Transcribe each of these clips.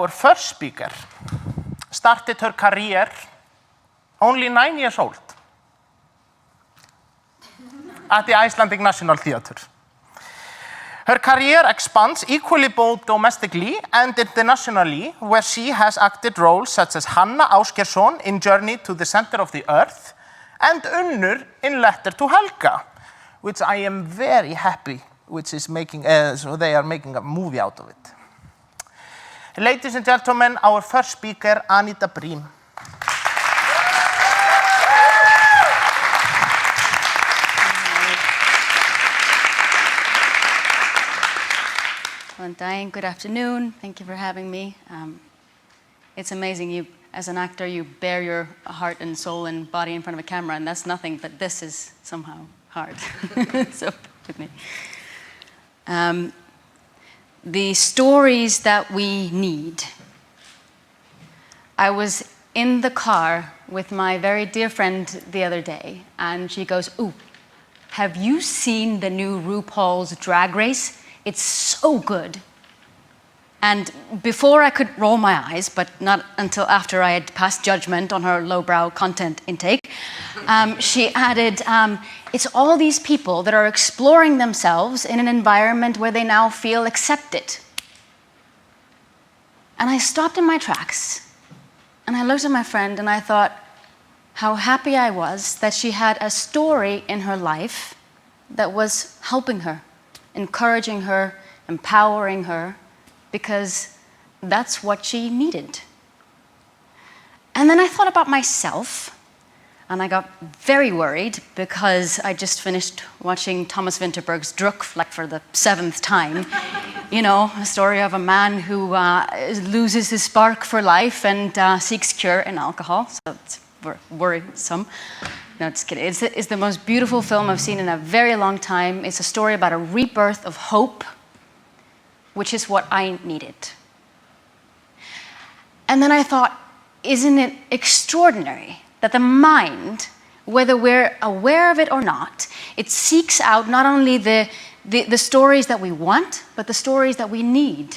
Our first speaker started her career only 9 years old at the Icelandic National Theatre. Her career expands equally both domestically and internationally, where she has acted roles such as Hanna Ásgeirsson in Journey to the Center of the Earth and Unnur in Letter to Helga, which I am very happy, which is making, so they are making a movie out of it. Ladies and gentlemen, our first speaker, Anita Briem. Well, Diane, good afternoon. Thank you for having me. It's amazing. As an actor, you bare your heart and soul and body in front of a camera, and that's nothing, but this is somehow hard. So, with me. The stories that we need. I was in the car with my very dear friend the other day, and she goes, "Ooh, have you seen the new RuPaul's Drag Race? It's so good." And before I could roll my eyes, but not until after I had passed judgment on her lowbrow content intake, she added, it's all these people that are exploring themselves in an environment where they now feel accepted. And I stopped in my tracks, and I looked at my friend, and I thought how happy I was that she had a story in her life that was helping her, encouraging her, empowering her, because that's what she needed. And then I thought about myself, and I got very worried because I just finished watching Thomas Vinterberg's Druk like for the 7th time. You know, a story of a man who loses his spark for life and seeks cure in alcohol, so it's worrisome. No, just kidding. It's the most beautiful film I've seen in a very long time. It's a story about a rebirth of hope, which is what I needed. And then I thought, isn't it extraordinary that the mind, whether we're aware of it or not, it seeks out not only the stories that we want, but the stories that we need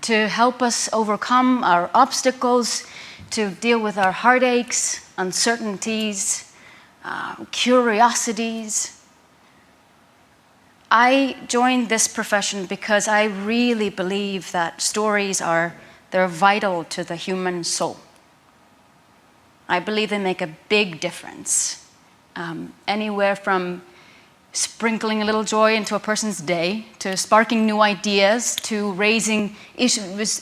to help us overcome our obstacles, to deal with our heartaches, uncertainties, curiosities. I joined this profession because I really believe that stories they're vital to the human soul. I believe they make a big difference. Anywhere from sprinkling a little joy into a person's day, to sparking new ideas, to raising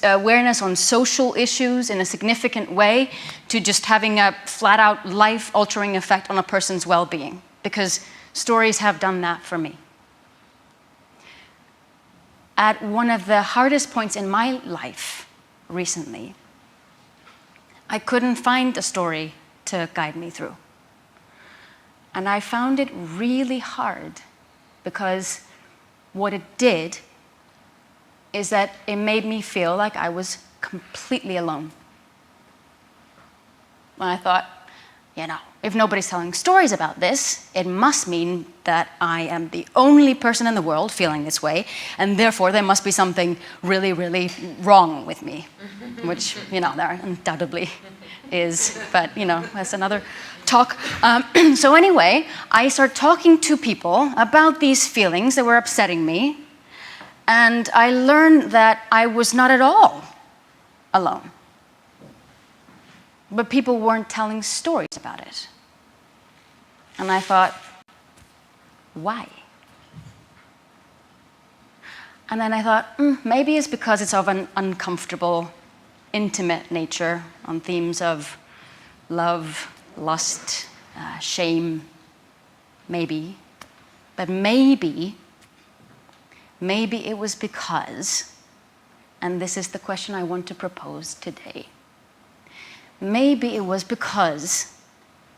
awareness on social issues in a significant way, to just having a flat-out life-altering effect on a person's well-being, because stories have done that for me. At one of the hardest points in my life recently, I couldn't find a story to guide me through. And I found it really hard because what it did is that it made me feel like I was completely alone. And I thought, you know, if nobody's telling stories about this, it must mean that I am the only person in the world feeling this way, and therefore there must be something really, really wrong with me, which, you know, there undoubtedly is, but, you know, that's another talk. So anyway, I started talking to people about these feelings that were upsetting me, and I learned that I was not at all alone. But people weren't telling stories about it. And I thought, why? And then I thought, maybe it's because it's of an uncomfortable, intimate nature on themes of love, lust, shame, maybe. But maybe it was because, and this is the question I want to propose today, maybe it was because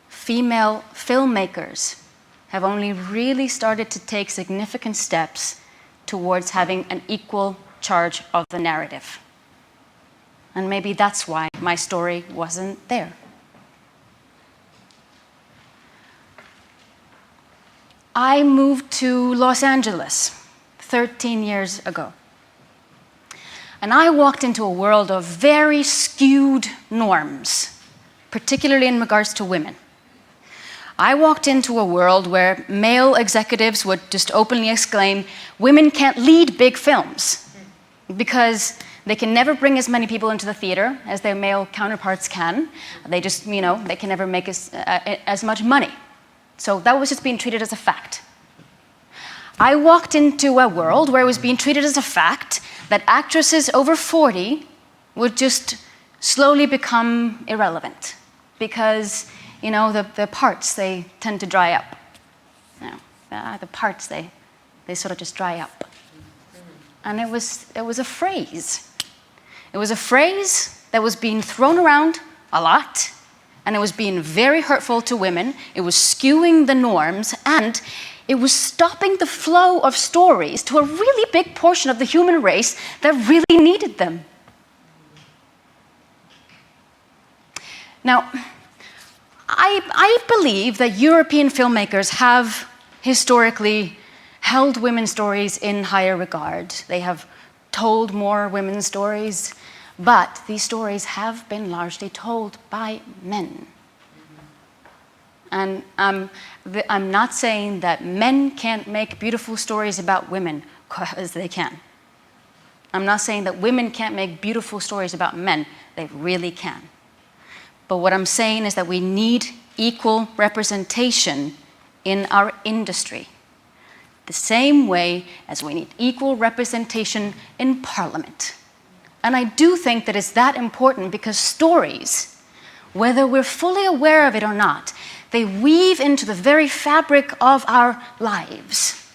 female filmmakers have only really started to take significant steps towards having an equal charge of the narrative. And maybe that's why my story wasn't there. I moved to Los Angeles 13 years ago. And I walked into a world of very skewed norms, particularly in regards to women. I walked into a world where male executives would just openly exclaim, women can't lead big films because they can never bring as many people into the theater as their male counterparts can. They just, they can never make as much money. So that was just being treated as a fact. I walked into a world where it was being treated as a fact that actresses over 40 would just slowly become irrelevant because, the parts, they tend to dry up. The parts, they sort of just dry up. And it was a phrase. It was a phrase that was being thrown around a lot, and it was being very hurtful to women. It was skewing the norms, and it was stopping the flow of stories to a really big portion of the human race that really needed them. Now, I believe that European filmmakers have historically held women's stories in higher regard. They have told more women's stories, but these stories have been largely told by men. And I'm not saying that men can't make beautiful stories about women, because they can. I'm not saying that women can't make beautiful stories about men. They really can. But what I'm saying is that we need equal representation in our industry, the same way as we need equal representation in Parliament. And I do think that it's that important because stories, whether we're fully aware of it or not, they weave into the very fabric of our lives.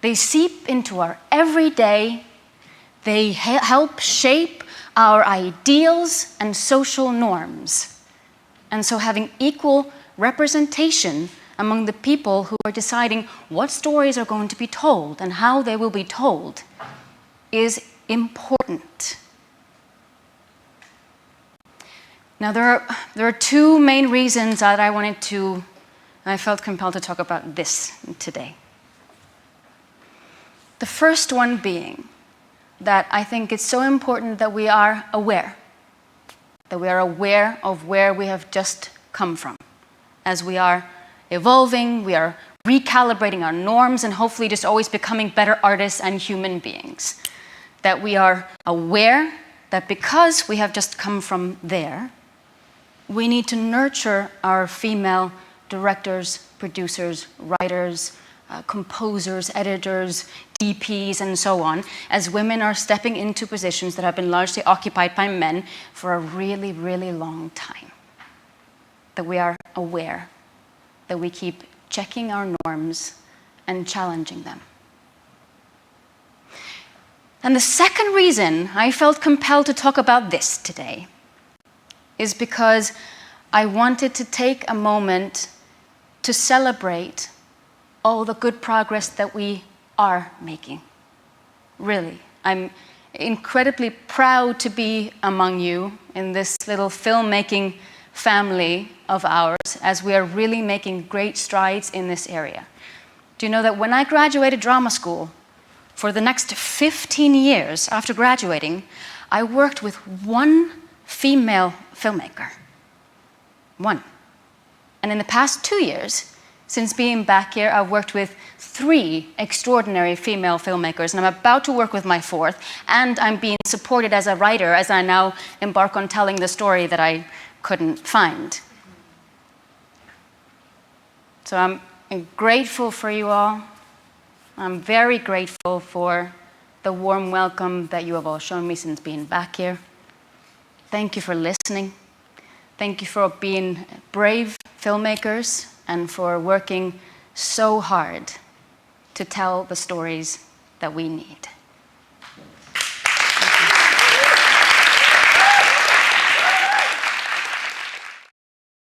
They seep into our everyday. They help shape our ideals and social norms. And so having equal representation among the people who are deciding what stories are going to be told and how they will be told is important. Now, there are two main reasons that I felt compelled to talk about this today. The first one being that I think it's so important that we are aware of where we have just come from. As we are evolving, we are recalibrating our norms and hopefully just always becoming better artists and human beings. That we are aware that because we have just come from there, we need to nurture our female directors, producers, writers, composers, editors, DPs, and so on, as women are stepping into positions that have been largely occupied by men for a really, really long time. That we are aware, that we keep checking our norms and challenging them. And the second reason I felt compelled to talk about this today is because I wanted to take a moment to celebrate all the good progress that we are making. Really, I'm incredibly proud to be among you in this little filmmaking family of ours as we are really making great strides in this area. Do you know that when I graduated drama school, for the next 15 years after graduating, I worked with one female filmmaker. One. And in the past 2 years, since being back here, I've worked with 3 extraordinary female filmmakers, and I'm about to work with my 4th, and I'm being supported as a writer as I now embark on telling the story that I couldn't find. So I'm grateful for you all. I'm very grateful for the warm welcome that you have all shown me since being back here. Thank you for listening. Thank you for being brave filmmakers and for working so hard to tell the stories that we need.